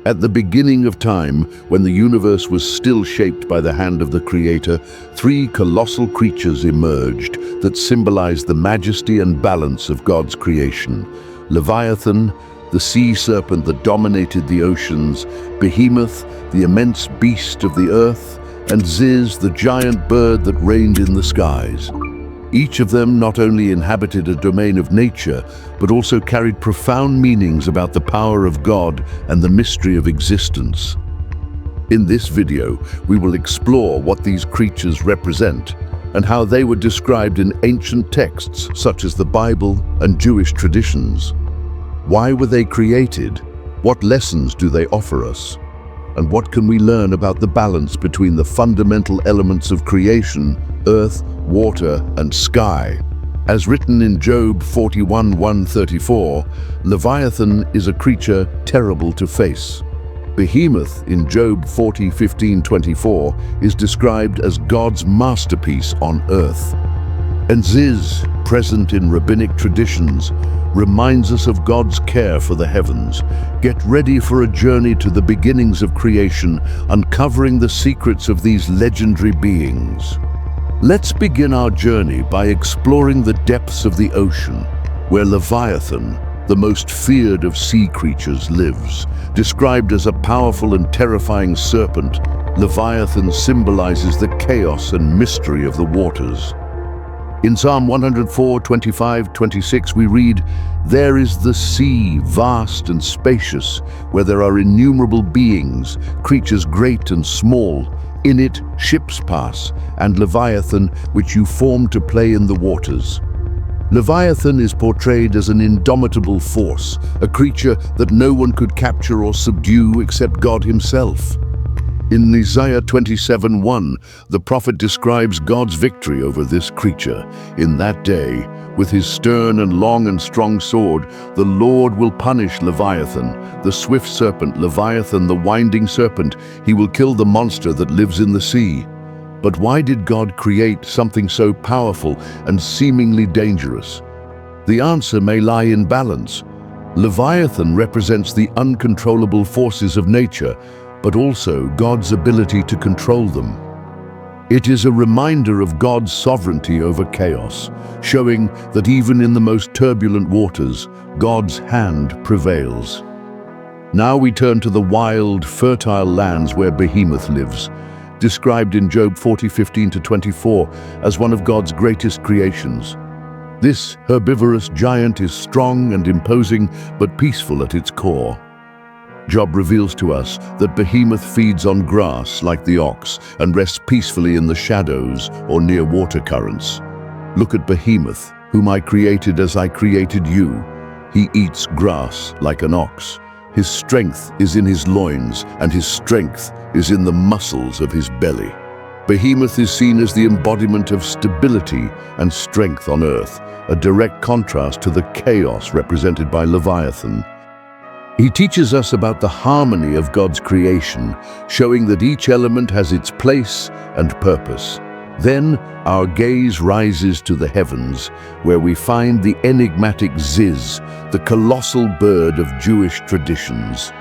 At the beginning of time, when the universe was still shaped by the hand of the Creator, three colossal creatures emerged that symbolized the majesty and balance of God's creation. Leviathan, the sea serpent that dominated the oceans; Behemoth, the immense beast of the earth; and Ziz, the giant bird that reigned in the skies. Each of them not only inhabited a domain of nature, but also carried profound meanings about the power of God and the mystery of existence. In this video, we will explore what these creatures represent and how they were described in ancient texts such as the Bible and Jewish traditions. Why were they created? What lessons do they offer us? And what can we learn about the balance between the fundamental elements of creation, earth, water, and sky? As written in Job 41:1-34, Leviathan is a creature terrible to face. Behemoth in Job 40:15-24 is described as God's masterpiece on earth. And Ziz, present in rabbinic traditions, reminds us of God's care for the heavens. Get ready for a journey to the beginnings of creation, uncovering the secrets of these legendary beings. Let's begin our journey by exploring the depths of the ocean, where Leviathan, the most feared of sea creatures, lives. Described as a powerful and terrifying serpent, Leviathan symbolizes the chaos and mystery of the waters. In Psalm 104:25-26 we read, "There is the sea, vast and spacious, where there are innumerable beings, creatures great and small. In it ships pass, and Leviathan, which you formed to play in the waters." Leviathan is portrayed as an indomitable force, a creature that no one could capture or subdue except God himself. In Isaiah 27:1, the prophet describes God's victory over this creature. "In that day, with his stern and long and strong sword, the Lord will punish Leviathan, the swift serpent, Leviathan, the winding serpent. He will kill the monster that lives in the sea." But why did God create something so powerful and seemingly dangerous? The answer may lie in balance. Leviathan represents the uncontrollable forces of nature, but also God's ability to control them. It is a reminder of God's sovereignty over chaos, showing that even in the most turbulent waters, God's hand prevails. Now we turn to the wild, fertile lands where Behemoth lives, described in Job 40:15-24 as one of God's greatest creations. This herbivorous giant is strong and imposing, but peaceful at its core. Job reveals to us that Behemoth feeds on grass like the ox and rests peacefully in the shadows or near water currents. "Look at Behemoth, whom I created as I created you. He eats grass like an ox. His strength is in his loins, and his strength is in the muscles of his belly." Behemoth is seen as the embodiment of stability and strength on earth, a direct contrast to the chaos represented by Leviathan. He teaches us about the harmony of God's creation, showing that each element has its place and purpose. Then our gaze rises to the heavens, where we find the enigmatic Ziz, the colossal bird of Jewish traditions.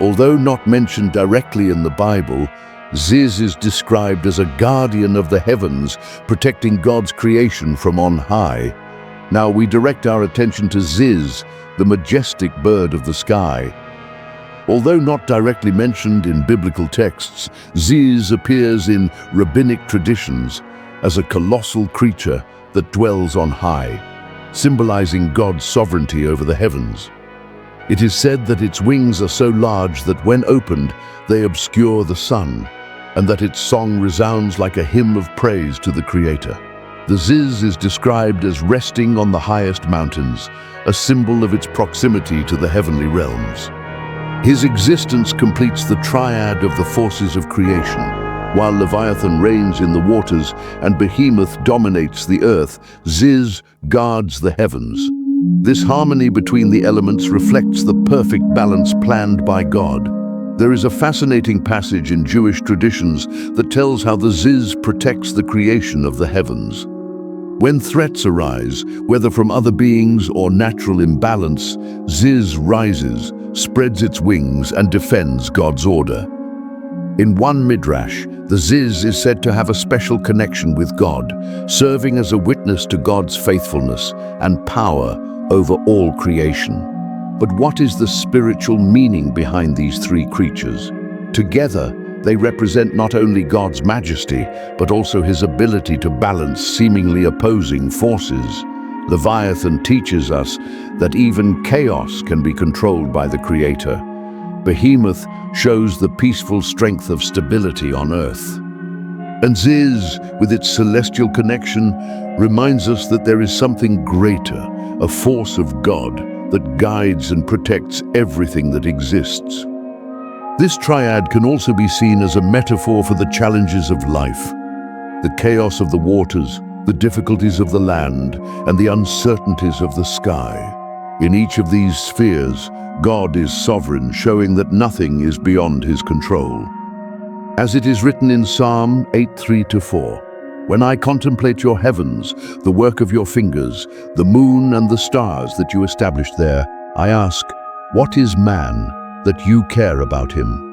Although not mentioned directly in the Bible, Ziz is described as a guardian of the heavens, protecting God's creation from on high. Now we direct our attention to Ziz, the majestic bird of the sky. Although not directly mentioned in biblical texts, Ziz appears in rabbinic traditions as a colossal creature that dwells on high, symbolizing God's sovereignty over the heavens. It is said that its wings are so large that when opened, they obscure the sun, and that its song resounds like a hymn of praise to the Creator. The Ziz is described as resting on the highest mountains, a symbol of its proximity to the heavenly realms. His existence completes the triad of the forces of creation. While Leviathan reigns in the waters and Behemoth dominates the earth, Ziz guards the heavens. This harmony between the elements reflects the perfect balance planned by God. There is a fascinating passage in Jewish traditions that tells how the Ziz protects the creation of the heavens. When threats arise, whether from other beings or natural imbalance, Ziz rises, spreads its wings and defends God's order. In one midrash, the Ziz is said to have a special connection with God, serving as a witness to God's faithfulness and power over all creation. But what is the spiritual meaning behind these three creatures? Together, they represent not only God's majesty, but also his ability to balance seemingly opposing forces. Leviathan teaches us that even chaos can be controlled by the Creator. Behemoth shows the peaceful strength of stability on Earth. And Ziz, with its celestial connection, reminds us that there is something greater, a force of God that guides and protects everything that exists. This triad can also be seen as a metaphor for the challenges of life, the chaos of the waters, the difficulties of the land, and the uncertainties of the sky. In each of these spheres, God is sovereign, showing that nothing is beyond his control. As it is written in Psalm 8:3-4, "When I contemplate your heavens, the work of your fingers, the moon and the stars that you established there, I ask, what is man that you care about him?"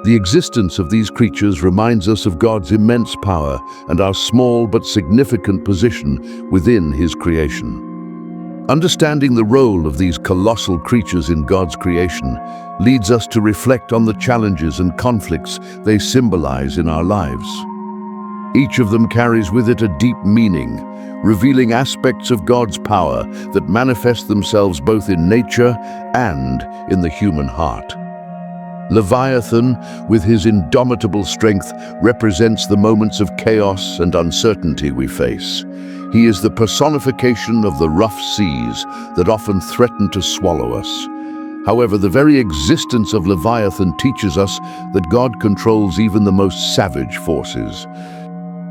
The existence of these creatures reminds us of God's immense power and our small but significant position within his creation. Understanding the role of these colossal creatures in God's creation leads us to reflect on the challenges and conflicts they symbolize in our lives. Each of them carries with it a deep meaning, revealing aspects of God's power that manifest themselves both in nature and in the human heart. Leviathan, with his indomitable strength, represents the moments of chaos and uncertainty we face. He is the personification of the rough seas that often threaten to swallow us. However, the very existence of Leviathan teaches us that God controls even the most savage forces.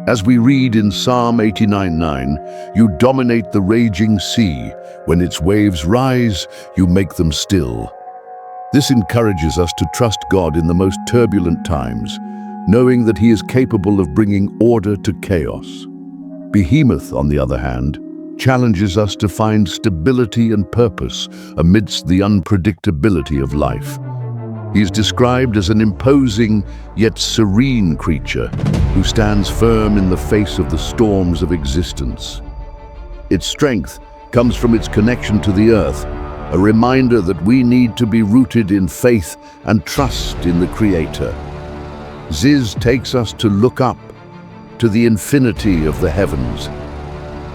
As we read in Psalm 89:9, "You dominate the raging sea. When its waves rise, you make them still." This encourages us to trust God in the most turbulent times, knowing that he is capable of bringing order to chaos. Behemoth, on the other hand, challenges us to find stability and purpose amidst the unpredictability of life. He is described as an imposing yet serene creature who stands firm in the face of the storms of existence. Its strength comes from its connection to the earth, a reminder that we need to be rooted in faith and trust in the Creator. Ziz takes us to look up to the infinity of the heavens.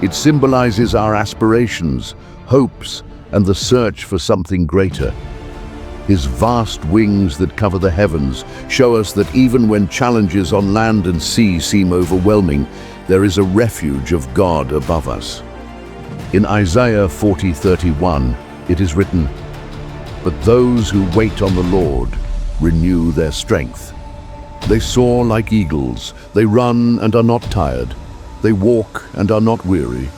It symbolizes our aspirations, hopes, and the search for something greater. His vast wings that cover the heavens show us that even when challenges on land and sea seem overwhelming, there is a refuge of God above us. In Isaiah 40:31, it is written, "But those who wait on the Lord renew their strength. They soar like eagles, they run and are not tired, they walk and are not weary."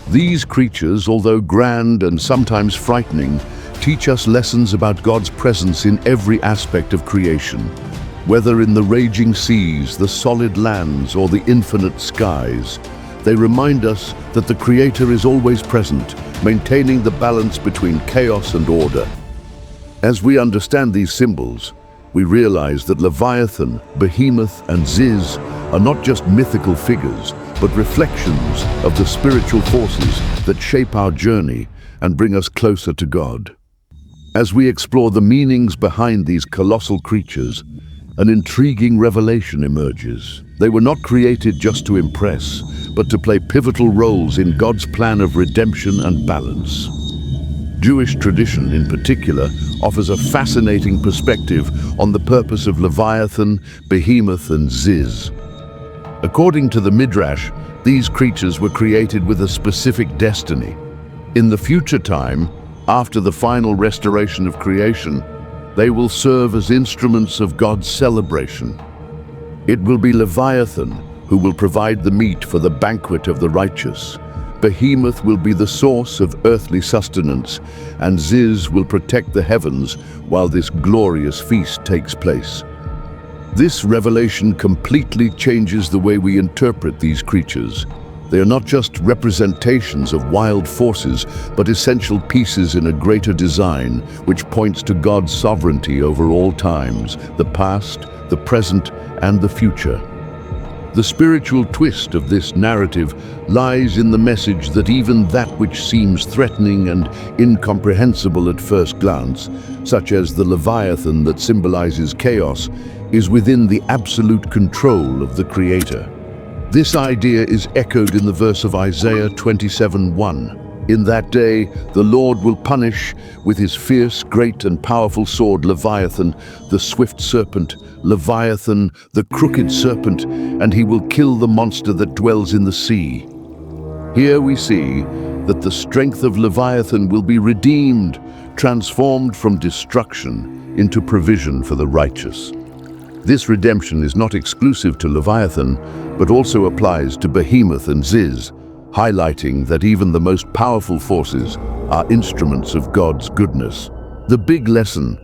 These creatures, although grand and sometimes frightening, teach us lessons about God's presence in every aspect of creation. Whether in the raging seas, the solid lands, or the infinite skies, they remind us that the Creator is always present, maintaining the balance between chaos and order. As we understand these symbols, we realize that Leviathan, Behemoth, and Ziz are not just mythical figures, but reflections of the spiritual forces that shape our journey and bring us closer to God. As we explore the meanings behind these colossal creatures, an intriguing revelation emerges. They were not created just to impress, but to play pivotal roles in God's plan of redemption and balance. Jewish tradition, in particular, offers a fascinating perspective on the purpose of Leviathan, Behemoth, and Ziz. According to the Midrash, these creatures were created with a specific destiny. In the future time, after the final restoration of creation, they will serve as instruments of God's celebration. It will be Leviathan who will provide the meat for the banquet of the righteous. Behemoth will be the source of earthly sustenance, and Ziz will protect the heavens while this glorious feast takes place. This revelation completely changes the way we interpret these creatures. They are not just representations of wild forces, but essential pieces in a greater design, which points to God's sovereignty over all times, the past, the present, and the future. The spiritual twist of this narrative lies in the message that even that which seems threatening and incomprehensible at first glance, such as the Leviathan that symbolizes chaos, is within the absolute control of the Creator. This idea is echoed in the verse of Isaiah 27:1. In that day, the Lord will punish with his fierce, great and powerful sword Leviathan, the swift serpent, Leviathan, the crooked serpent, and he will kill the monster that dwells in the sea. Here we see that the strength of Leviathan will be redeemed, transformed from destruction into provision for the righteous. This redemption is not exclusive to Leviathan, but also applies to Behemoth and Ziz, highlighting that even the most powerful forces are instruments of God's goodness. The big lesson: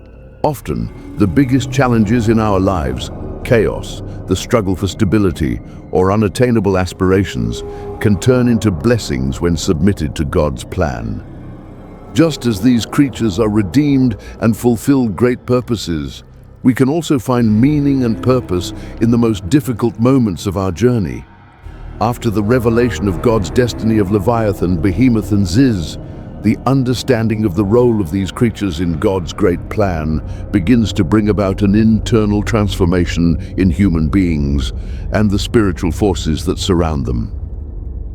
often, the biggest challenges in our lives, chaos, the struggle for stability, or unattainable aspirations, can turn into blessings when submitted to God's plan. Just as these creatures are redeemed and fulfill great purposes, we can also find meaning and purpose in the most difficult moments of our journey. After the revelation of God's destiny of Leviathan, Behemoth, and Ziz, the understanding of the role of these creatures in God's great plan begins to bring about an internal transformation in human beings and the spiritual forces that surround them.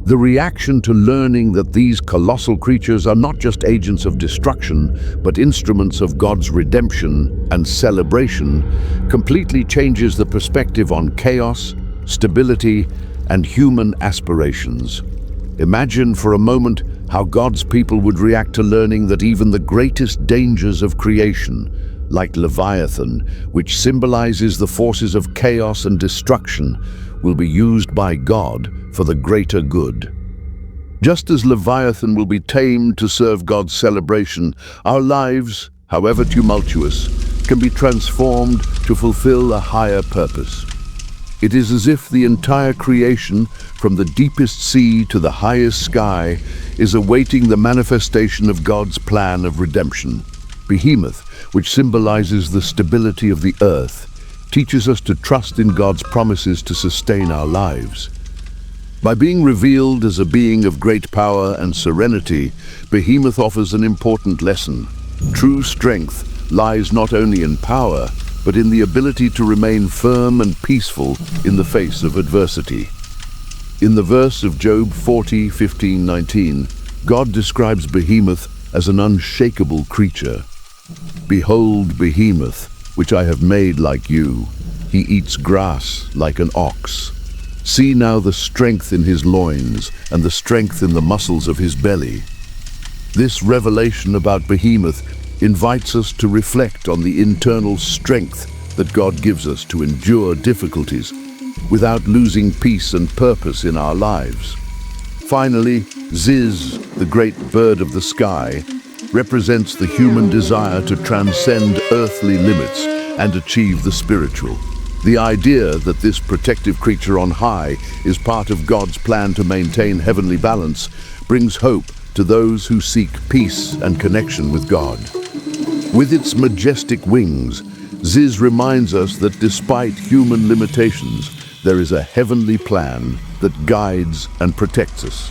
The reaction to learning that these colossal creatures are not just agents of destruction, but instruments of God's redemption and celebration, completely changes the perspective on chaos, stability, and human aspirations. Imagine for a moment how God's people would react to learning that even the greatest dangers of creation, like Leviathan, which symbolizes the forces of chaos and destruction, will be used by God for the greater good. Just as Leviathan will be tamed to serve God's celebration, our lives, however tumultuous, can be transformed to fulfill a higher purpose. It is as if the entire creation, from the deepest sea to the highest sky, is awaiting the manifestation of God's plan of redemption. Behemoth, which symbolizes the stability of the earth, teaches us to trust in God's promises to sustain our lives. By being revealed as a being of great power and serenity, Behemoth offers an important lesson. True strength lies not only in power, but in the ability to remain firm and peaceful in the face of adversity. In the verse of Job 40:15-19, God describes Behemoth as an unshakable creature. Behold Behemoth, which I have made like you. He eats grass like an ox. See now the strength in his loins and the strength in the muscles of his belly. This revelation about Behemoth invites us to reflect on the internal strength that God gives us to endure difficulties without losing peace and purpose in our lives. Finally, Ziz, the great bird of the sky, represents the human desire to transcend earthly limits and achieve the spiritual. The idea that this protective creature on high is part of God's plan to maintain heavenly balance brings hope to those who seek peace and connection with God. With its majestic wings, Ziz reminds us that despite human limitations, there is a heavenly plan that guides and protects us.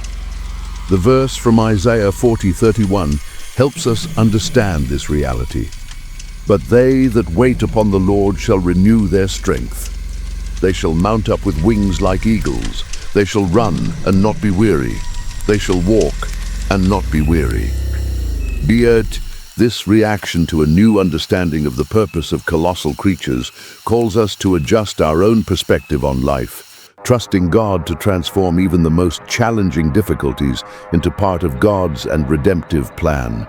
The verse from Isaiah 40:31 helps us understand this reality. But they that wait upon the Lord shall renew their strength. They shall mount up with wings like eagles. They shall run and not be weary. They shall walk and not be weary. Yet, this reaction to a new understanding of the purpose of colossal creatures calls us to adjust our own perspective on life, trusting God to transform even the most challenging difficulties into part of God's and redemptive plan.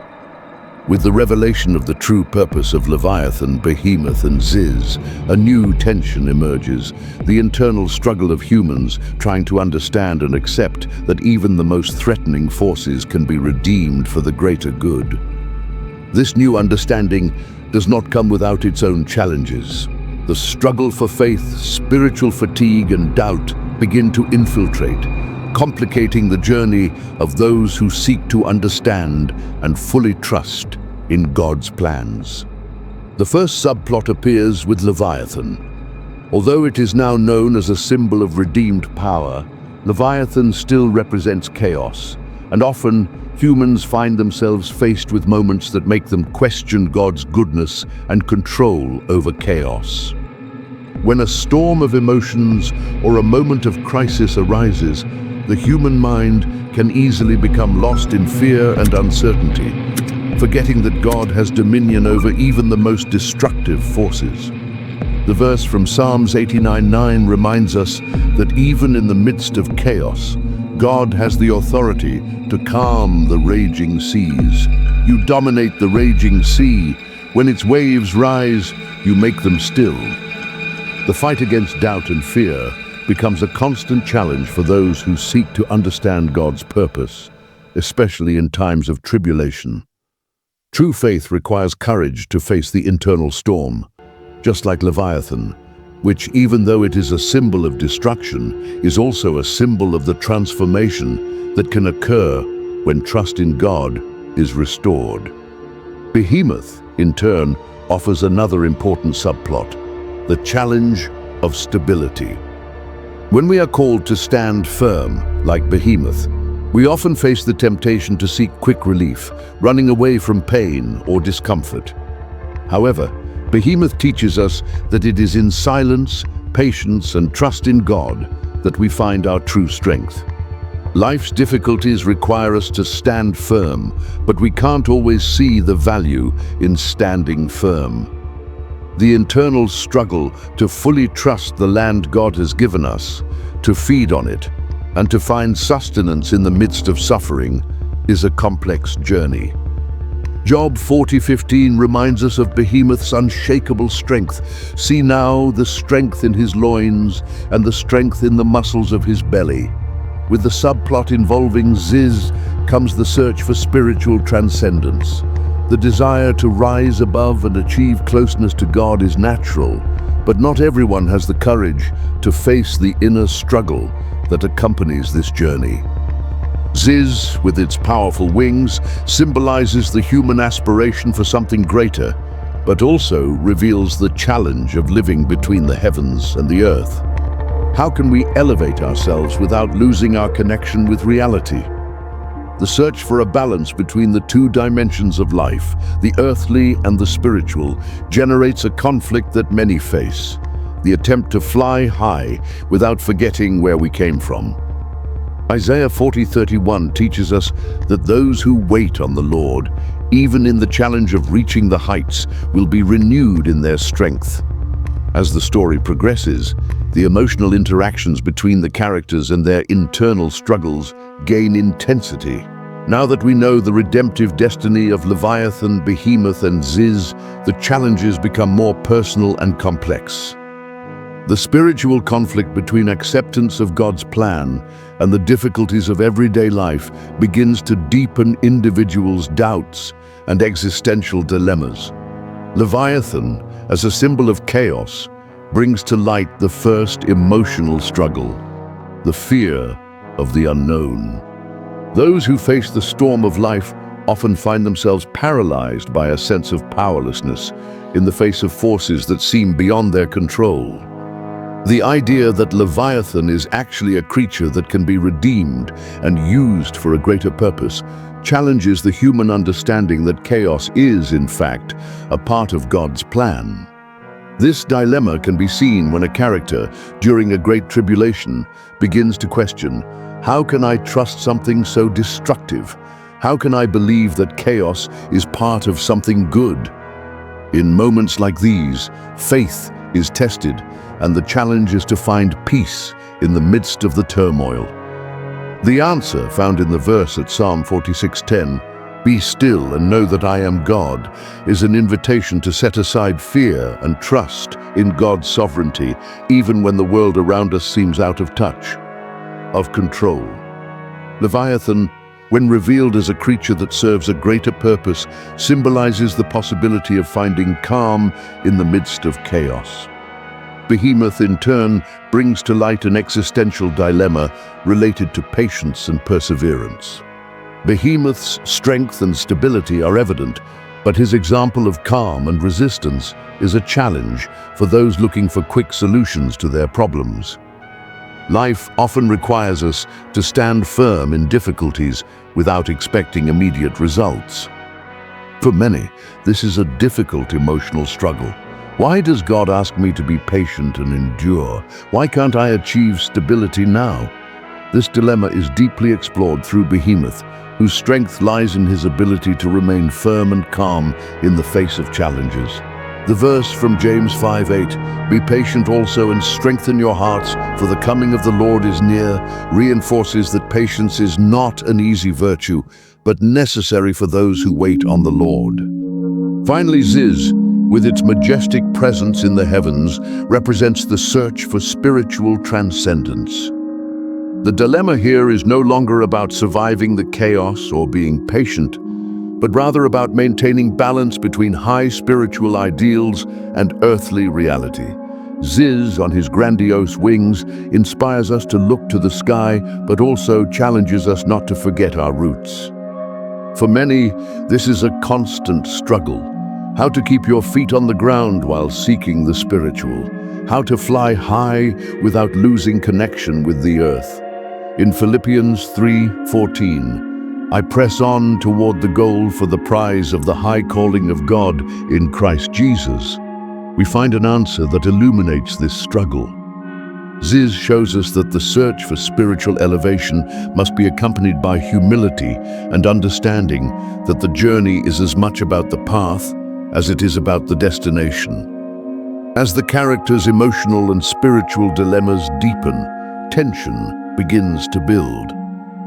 With the revelation of the true purpose of Leviathan, Behemoth, and Ziz, a new tension emerges, the internal struggle of humans trying to understand and accept that even the most threatening forces can be redeemed for the greater good. This new understanding does not come without its own challenges. The struggle for faith, spiritual fatigue, and doubt begin to infiltrate, complicating the journey of those who seek to understand and fully trust in God's plans. The first subplot appears with Leviathan. Although it is now known as a symbol of redeemed power, Leviathan still represents chaos, and often humans find themselves faced with moments that make them question God's goodness and control over chaos. When a storm of emotions or a moment of crisis arises, the human mind can easily become lost in fear and uncertainty, forgetting that God has dominion over even the most destructive forces. The verse from Psalms 89:9 reminds us that even in the midst of chaos, God has the authority to calm the raging seas. You dominate the raging sea. When its waves rise, you make them still. The fight against doubt and fear becomes a constant challenge for those who seek to understand God's purpose, especially in times of tribulation. True faith requires courage to face the internal storm, just like Leviathan, which, even though it is a symbol of destruction, is also a symbol of the transformation that can occur when trust in God is restored. Behemoth, in turn, offers another important subplot: the challenge of stability. When we are called to stand firm, like Behemoth, we often face the temptation to seek quick relief, running away from pain or discomfort. However, Behemoth teaches us that it is in silence, patience, and trust in God that we find our true strength. Life's difficulties require us to stand firm, but we can't always see the value in standing firm. The internal struggle to fully trust the land God has given us, to feed on it, and to find sustenance in the midst of suffering is a complex journey. Job 40:15 reminds us of Behemoth's unshakable strength. See now the strength in his loins and the strength in the muscles of his belly. With the subplot involving Ziz comes the search for spiritual transcendence. The desire to rise above and achieve closeness to God is natural, but not everyone has the courage to face the inner struggle that accompanies this journey. Ziz, with its powerful wings, symbolizes the human aspiration for something greater, but also reveals the challenge of living between the heavens and the earth. How can we elevate ourselves without losing our connection with reality? The search for a balance between the two dimensions of life, the earthly and the spiritual, generates a conflict that many face: the attempt to fly high without forgetting where we came from. Isaiah 40:31 teaches us that those who wait on the Lord, even in the challenge of reaching the heights, will be renewed in their strength. As the story progresses, the emotional interactions between the characters and their internal struggles gain intensity. Now that we know the redemptive destiny of Leviathan, Behemoth, and Ziz, the challenges become more personal and complex. The spiritual conflict between acceptance of God's plan and the difficulties of everyday life begins to deepen individuals' doubts and existential dilemmas. Leviathan, as a symbol of chaos, brings to light the first emotional struggle: the fear of the unknown. Those who face the storm of life often find themselves paralyzed by a sense of powerlessness in the face of forces that seem beyond their control. The idea that Leviathan is actually a creature that can be redeemed and used for a greater purpose challenges the human understanding that chaos is, in fact, a part of God's plan. This dilemma can be seen when a character, during a great tribulation, begins to question, how can I trust something so destructive? How can I believe that chaos is part of something good? In moments like these, faith is tested, and the challenge is to find peace in the midst of the turmoil. The answer, found in the verse at Psalm 46:10, "Be still and know that I am God," is an invitation to set aside fear and trust in God's sovereignty, even when the world around us seems out of touch, of control. Leviathan, when revealed as a creature that serves a greater purpose, symbolizes the possibility of finding calm in the midst of chaos. Behemoth, in turn, brings to light an existential dilemma related to patience and perseverance. Behemoth's strength and stability are evident, but his example of calm and resistance is a challenge for those looking for quick solutions to their problems. Life often requires us to stand firm in difficulties without expecting immediate results. For many, this is a difficult emotional struggle. Why does God ask me to be patient and endure? Why can't I achieve stability now? This dilemma is deeply explored through Behemoth, whose strength lies in his ability to remain firm and calm in the face of challenges. The verse from James 5:8, "Be patient also and strengthen your hearts, for the coming of the Lord is near," reinforces that patience is not an easy virtue, but necessary for those who wait on the Lord. Finally, Ziz, with its majestic presence in the heavens, represents the search for spiritual transcendence. The dilemma here is no longer about surviving the chaos or being patient, but rather about maintaining balance between high spiritual ideals and earthly reality. Ziz, on his grandiose wings, inspires us to look to the sky, but also challenges us not to forget our roots. For many, this is a constant struggle. How to keep your feet on the ground while seeking the spiritual. How to fly high without losing connection with the earth. In Philippians 3:14, "I press on toward the goal for the prize of the high calling of God in Christ Jesus," we find an answer that illuminates this struggle. Ziz shows us that the search for spiritual elevation must be accompanied by humility and understanding that the journey is as much about the path as it is about the destination. As the characters' emotional and spiritual dilemmas deepen, tension begins to build.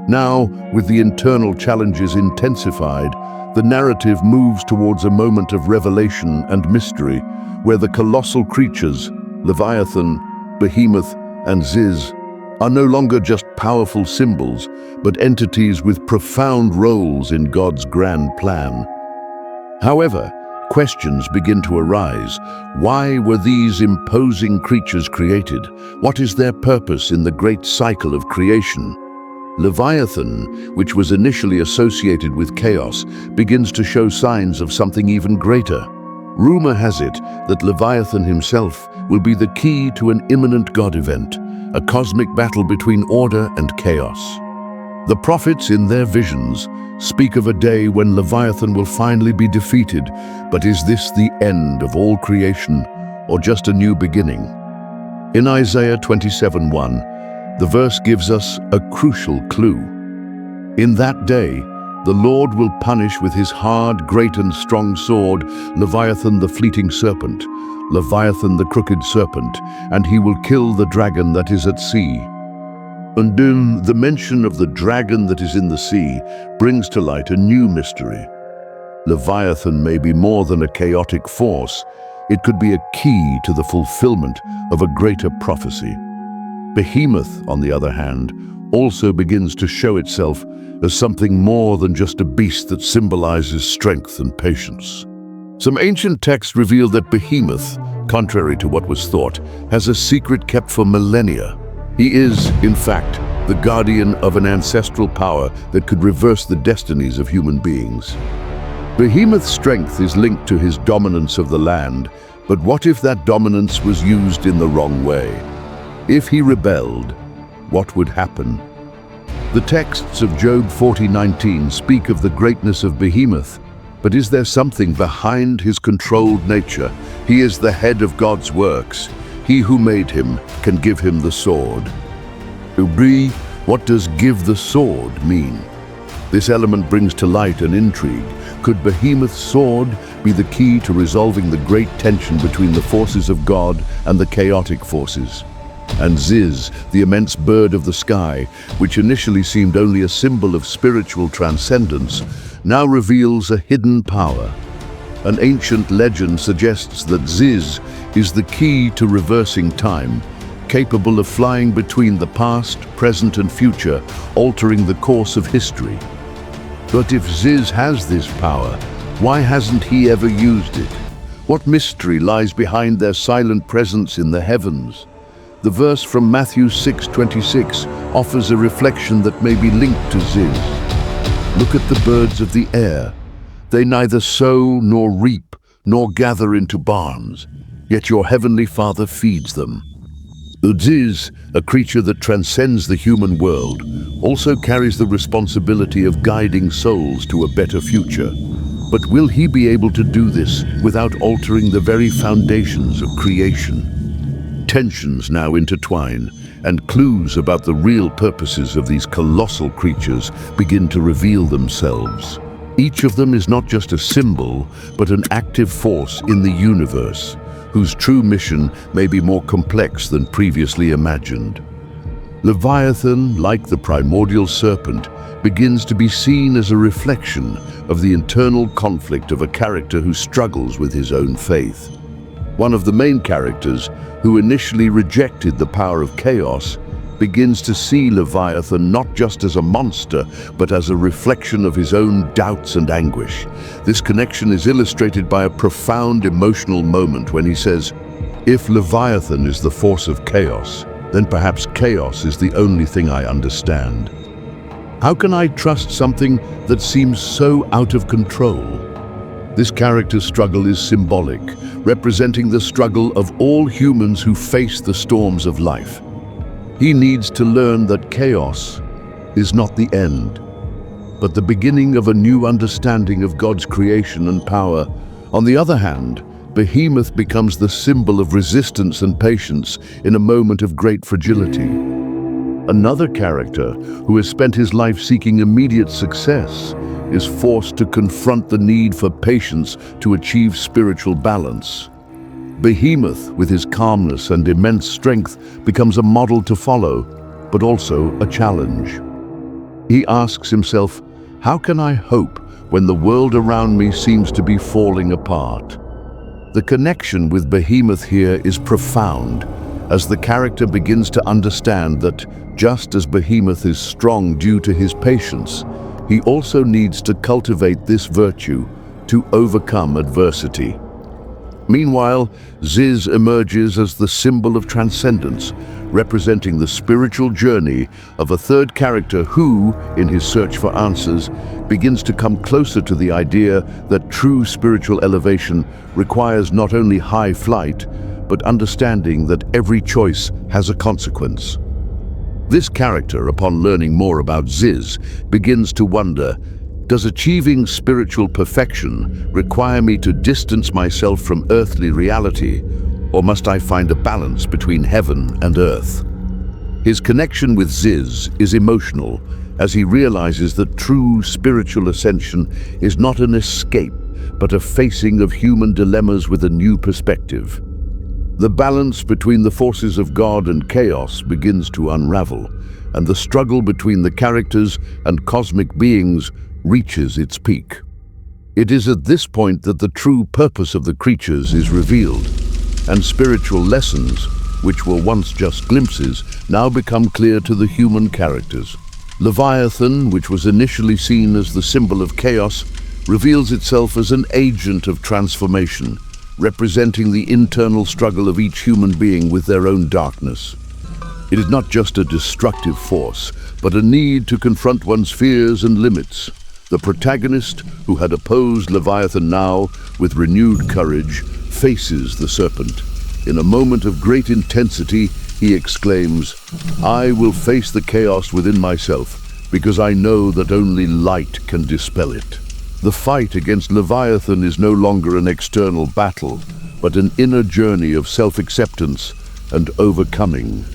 Now, with the internal challenges intensified, the narrative moves towards a moment of revelation and mystery, where the colossal creatures, Leviathan, Behemoth, and Ziz, are no longer just powerful symbols, but entities with profound roles in God's grand plan. However, questions begin to arise. Why were these imposing creatures created? What is their purpose in the great cycle of creation? Leviathan, which was initially associated with chaos, begins to show signs of something even greater. Rumor has it that Leviathan himself will be the key to an imminent God event, a cosmic battle between order and chaos. The prophets, in their visions, speak of a day when Leviathan will finally be defeated, but is this the end of all creation, or just a new beginning? In Isaiah 27:1, the verse gives us a crucial clue. In that day, the Lord will punish with his hard, great and strong sword Leviathan the fleeting serpent, Leviathan the crooked serpent, and he will kill the dragon that is at sea. And the mention of the dragon that is in the sea brings to light a new mystery. Leviathan may be more than a chaotic force. It could be a key to the fulfillment of a greater prophecy. Behemoth, on the other hand, also begins to show itself as something more than just a beast that symbolizes strength and patience. Some ancient texts reveal that Behemoth, contrary to what was thought, has a secret kept for millennia. He is, in fact, the guardian of an ancestral power that could reverse the destinies of human beings. Behemoth's strength is linked to his dominance of the land, but what if that dominance was used in the wrong way? If he rebelled, what would happen? The texts of Job 40:19 speak of the greatness of Behemoth, but is there something behind his controlled nature? He is the head of God's works. He who made him can give him the sword. Ubri, what does "give the sword" mean? This element brings to light an intrigue. Could Behemoth's sword be the key to resolving the great tension between the forces of God and the chaotic forces? And Ziz, the immense bird of the sky, which initially seemed only a symbol of spiritual transcendence, now reveals a hidden power. An ancient legend suggests that Ziz is the key to reversing time, capable of flying between the past, present, and future, altering the course of history. But if Ziz has this power, why hasn't he ever used it? What mystery lies behind their silent presence in the heavens? The verse from Matthew 6:26 offers a reflection that may be linked to Ziz. Look at the birds of the air. They neither sow nor reap nor gather into barns, yet your heavenly Father feeds them. Ziz, a creature that transcends the human world, also carries the responsibility of guiding souls to a better future. But will he be able to do this without altering the very foundations of creation? Tensions now intertwine, and clues about the real purposes of these colossal creatures begin to reveal themselves. Each of them is not just a symbol, but an active force in the universe, whose true mission may be more complex than previously imagined. Leviathan, like the primordial serpent, begins to be seen as a reflection of the internal conflict of a character who struggles with his own faith. One of the main characters, who initially rejected the power of chaos, begins to see Leviathan not just as a monster, but as a reflection of his own doubts and anguish. This connection is illustrated by a profound emotional moment when he says, "If Leviathan is the force of chaos, then perhaps chaos is the only thing I understand. How can I trust something that seems so out of control?" This character's struggle is symbolic, representing the struggle of all humans who face the storms of life. He needs to learn that chaos is not the end, but the beginning of a new understanding of God's creation and power. On the other hand, Behemoth becomes the symbol of resistance and patience in a moment of great fragility. Another character, who has spent his life seeking immediate success, is forced to confront the need for patience to achieve spiritual balance. Behemoth, with his calmness and immense strength, becomes a model to follow, but also a challenge. He asks himself, how can I hope when the world around me seems to be falling apart? The connection with Behemoth here is profound, as the character begins to understand that, just as Behemoth is strong due to his patience, he also needs to cultivate this virtue to overcome adversity. Meanwhile, Ziz emerges as the symbol of transcendence, representing the spiritual journey of a third character who, in his search for answers, begins to come closer to the idea that true spiritual elevation requires not only high flight, but understanding that every choice has a consequence. This character, upon learning more about Ziz, begins to wonder, does achieving spiritual perfection require me to distance myself from earthly reality, or must I find a balance between heaven and earth? His connection with Ziz is emotional, as he realizes that true spiritual ascension is not an escape, but a facing of human dilemmas with a new perspective. The balance between the forces of God and chaos begins to unravel, and the struggle between the characters and cosmic beings reaches its peak. It is at this point that the true purpose of the creatures is revealed, and spiritual lessons, which were once just glimpses, now become clear to the human characters. Leviathan, which was initially seen as the symbol of chaos, reveals itself as an agent of transformation, representing the internal struggle of each human being with their own darkness. It is not just a destructive force, but a need to confront one's fears and limits. The protagonist, who had opposed Leviathan, now, with renewed courage, faces the serpent. In a moment of great intensity, he exclaims, "I will face the chaos within myself, because I know that only light can dispel it." The fight against Leviathan is no longer an external battle, but an inner journey of self-acceptance and overcoming.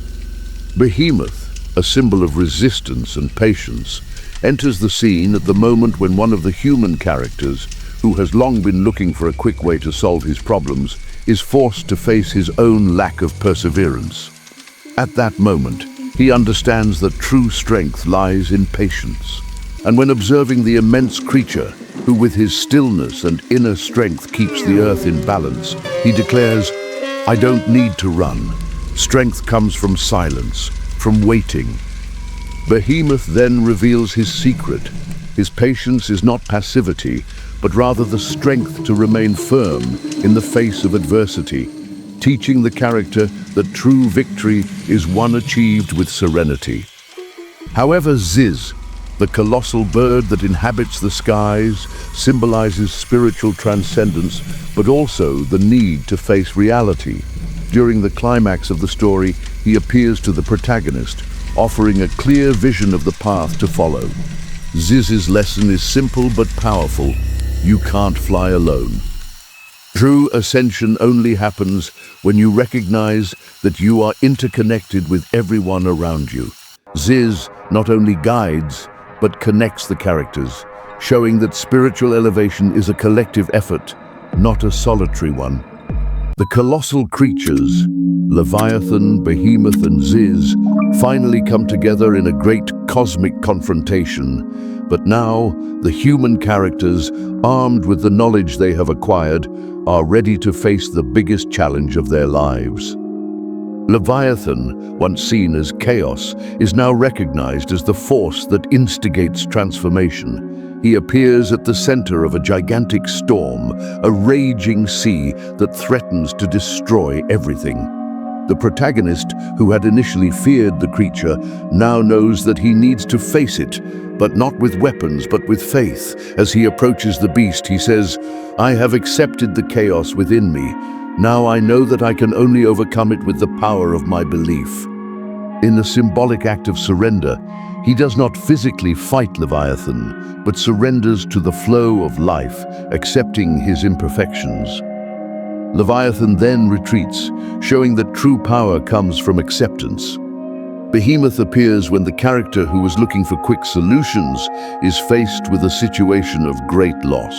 Behemoth, a symbol of resistance and patience, enters the scene at the moment when one of the human characters, who has long been looking for a quick way to solve his problems, is forced to face his own lack of perseverance. At that moment, he understands that true strength lies in patience. And when observing the immense creature, who with his stillness and inner strength keeps the earth in balance, he declares, "I don't need to run. Strength comes from silence, from waiting." Behemoth then reveals his secret. His patience is not passivity, but rather the strength to remain firm in the face of adversity, teaching the character that true victory is one achieved with serenity. However, Ziz, the colossal bird that inhabits the skies, symbolizes spiritual transcendence, but also the need to face reality. During the climax of the story, he appears to the protagonist, offering a clear vision of the path to follow. Ziz's lesson is simple but powerful. You can't fly alone. True ascension only happens when you recognize that you are interconnected with everyone around you. Ziz not only guides, but connects the characters, showing that spiritual elevation is a collective effort, not a solitary one. The colossal creatures, Leviathan, Behemoth, and Ziz, finally come together in a great cosmic confrontation. But now, the human characters, armed with the knowledge they have acquired, are ready to face the biggest challenge of their lives. Leviathan, once seen as chaos, is now recognized as the force that instigates transformation. He appears at the center of a gigantic storm, a raging sea that threatens to destroy everything. The protagonist, who had initially feared the creature, now knows that he needs to face it, but not with weapons, but with faith. As he approaches the beast, he says, "I have accepted the chaos within me. Now I know that I can only overcome it with the power of my belief." In a symbolic act of surrender, he does not physically fight Leviathan, but surrenders to the flow of life, accepting his imperfections. Leviathan then retreats, showing that true power comes from acceptance. Behemoth appears when the character who was looking for quick solutions is faced with a situation of great loss.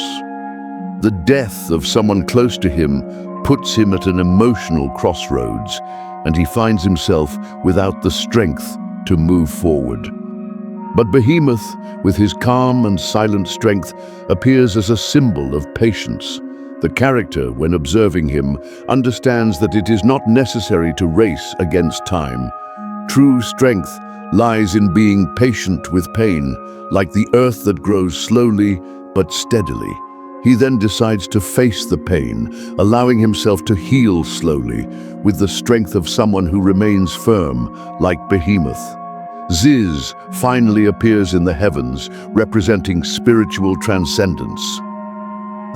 The death of someone close to him puts him at an emotional crossroads, and he finds himself without the strength to move forward. But Behemoth, with his calm and silent strength, appears as a symbol of patience. The character, when observing him, understands that it is not necessary to race against time. True strength lies in being patient with pain, like the earth that grows slowly but steadily. He then decides to face the pain, allowing himself to heal slowly, with the strength of someone who remains firm, like Behemoth. Ziz finally appears in the heavens, representing spiritual transcendence.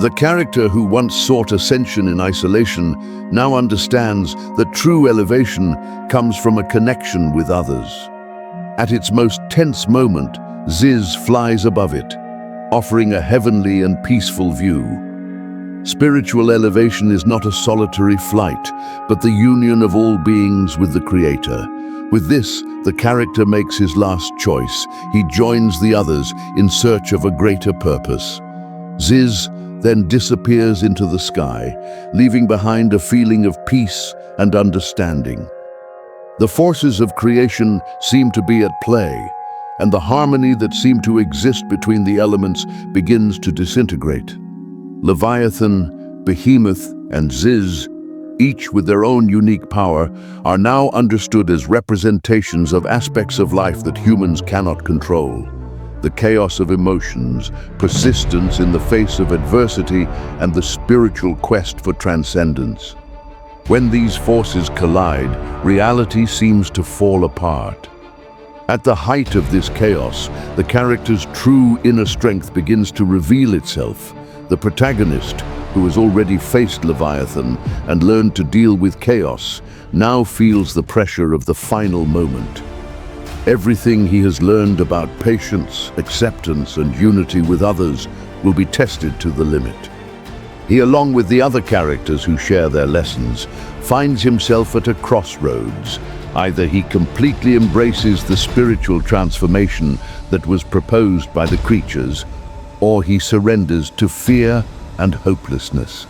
The character who once sought ascension in isolation now understands that true elevation comes from a connection with others. At its most tense moment, Ziz flies above it, offering a heavenly and peaceful view. Spiritual elevation is not a solitary flight, but the union of all beings with the Creator. With this, the character makes his last choice. He joins the others in search of a greater purpose. Ziz then disappears into the sky, leaving behind a feeling of peace and understanding. The forces of creation seem to be at play, and the harmony that seemed to exist between the elements begins to disintegrate. Leviathan, Behemoth, and Ziz, each with their own unique power, are now understood as representations of aspects of life that humans cannot control. The chaos of emotions, persistence in the face of adversity, and the spiritual quest for transcendence. When these forces collide, reality seems to fall apart. At the height of this chaos, the character's true inner strength begins to reveal itself. The protagonist, who has already faced Leviathan and learned to deal with chaos, now feels the pressure of the final moment. Everything he has learned about patience, acceptance, and unity with others will be tested to the limit. He, along with the other characters who share their lessons, finds himself at a crossroads. Either he completely embraces the spiritual transformation that was proposed by the creatures, or he surrenders to fear and hopelessness.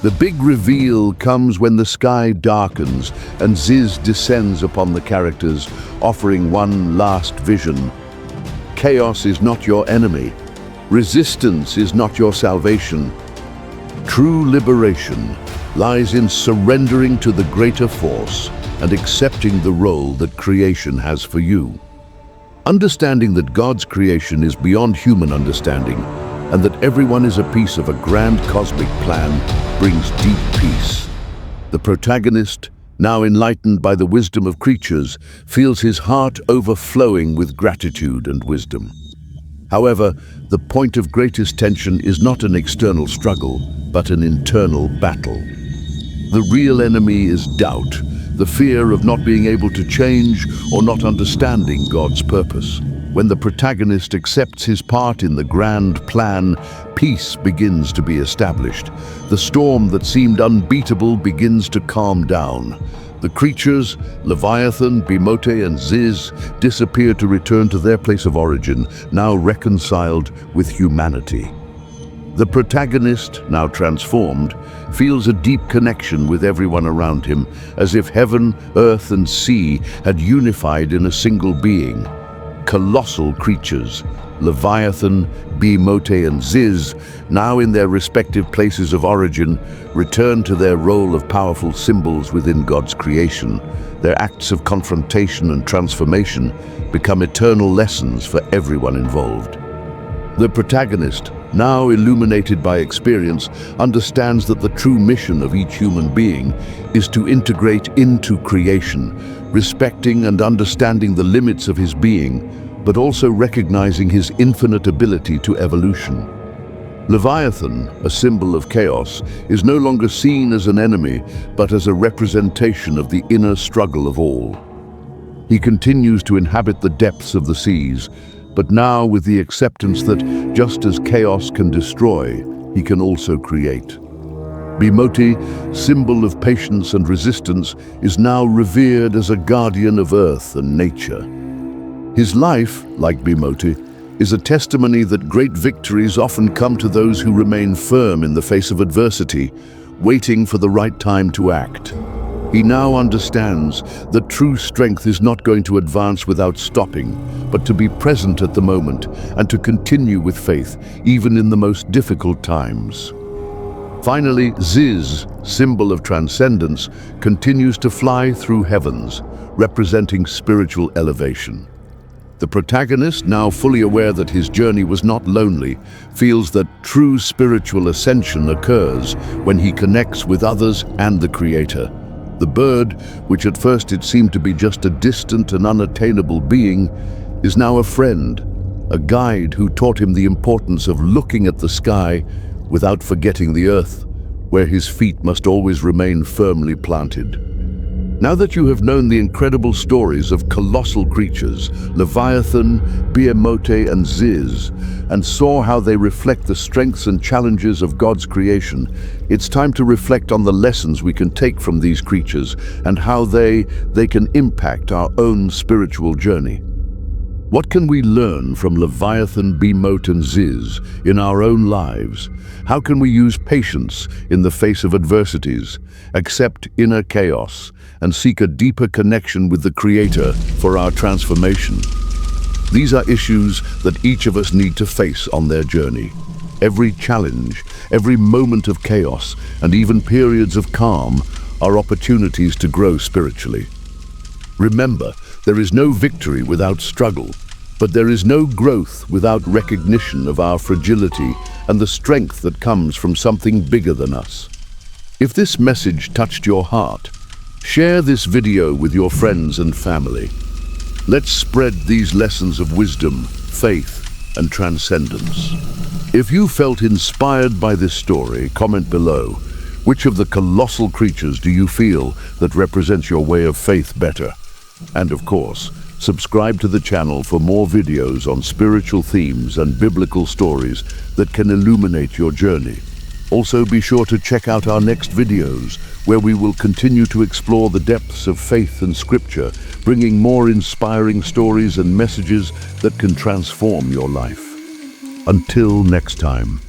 The big reveal comes when the sky darkens and Ziz descends upon the characters, offering one last vision. Chaos is not your enemy. Resistance is not your salvation. True liberation lies in surrendering to the greater force and accepting the role that creation has for you. Understanding that God's creation is beyond human understanding, and that everyone is a piece of a grand cosmic plan brings deep peace. The protagonist, now enlightened by the wisdom of creatures, feels his heart overflowing with gratitude and wisdom. However, the point of greatest tension is not an external struggle, but an internal battle. The real enemy is doubt, the fear of not being able to change or not understanding God's purpose. When the protagonist accepts his part in the grand plan, peace begins to be established. The storm that seemed unbeatable begins to calm down. The creatures, Leviathan, Behemoth, and Ziz, disappear to return to their place of origin, now reconciled with humanity. The protagonist, now transformed, feels a deep connection with everyone around him, as if heaven, earth, and sea had unified in a single being. Colossal creatures, Leviathan, Behemoth, and Ziz, now in their respective places of origin, return to their role of powerful symbols within God's creation. Their acts of confrontation and transformation become eternal lessons for everyone involved. The protagonist, now illuminated by experience, understands that the true mission of each human being is to integrate into creation, respecting and understanding the limits of his being, but also recognizing his infinite ability to evolution. Leviathan, a symbol of chaos, is no longer seen as an enemy, but as a representation of the inner struggle of all. He continues to inhabit the depths of the seas, but now with the acceptance that just as chaos can destroy, he can also create. Behemoth, symbol of patience and resistance, is now revered as a guardian of earth and nature. His life, like Behemoth, is a testimony that great victories often come to those who remain firm in the face of adversity, waiting for the right time to act. He now understands that true strength is not going to advance without stopping, but to be present at the moment and to continue with faith, even in the most difficult times. Finally, Ziz, symbol of transcendence, continues to fly through heavens, representing spiritual elevation. The protagonist, now fully aware that his journey was not lonely, feels that true spiritual ascension occurs when he connects with others and the Creator. The bird, which at first it seemed to be just a distant and unattainable being, is now a friend, a guide who taught him the importance of looking at the sky without forgetting the earth, where his feet must always remain firmly planted. Now that you have known the incredible stories of colossal creatures, Leviathan, Behemoth, and Ziz, and saw how they reflect the strengths and challenges of God's creation, it's time to reflect on the lessons we can take from these creatures and how they can impact our own spiritual journey. What can we learn from Leviathan, Behemoth, and Ziz in our own lives? How can we use patience in the face of adversities, accept inner chaos, and seek a deeper connection with the Creator for our transformation? These are issues that each of us need to face on their journey. Every challenge, every moment of chaos, and even periods of calm are opportunities to grow spiritually. Remember, there is no victory without struggle, but there is no growth without recognition of our fragility and the strength that comes from something bigger than us. If this message touched your heart, share this video with your friends and family. Let's spread these lessons of wisdom, faith, and transcendence. If you felt inspired by this story, comment below. Which of the colossal creatures do you feel that represents your way of faith better? And of course, subscribe to the channel for more videos on spiritual themes and biblical stories that can illuminate your journey. Also, be sure to check out our next videos, where we will continue to explore the depths of faith and scripture, bringing more inspiring stories and messages that can transform your life. Until next time.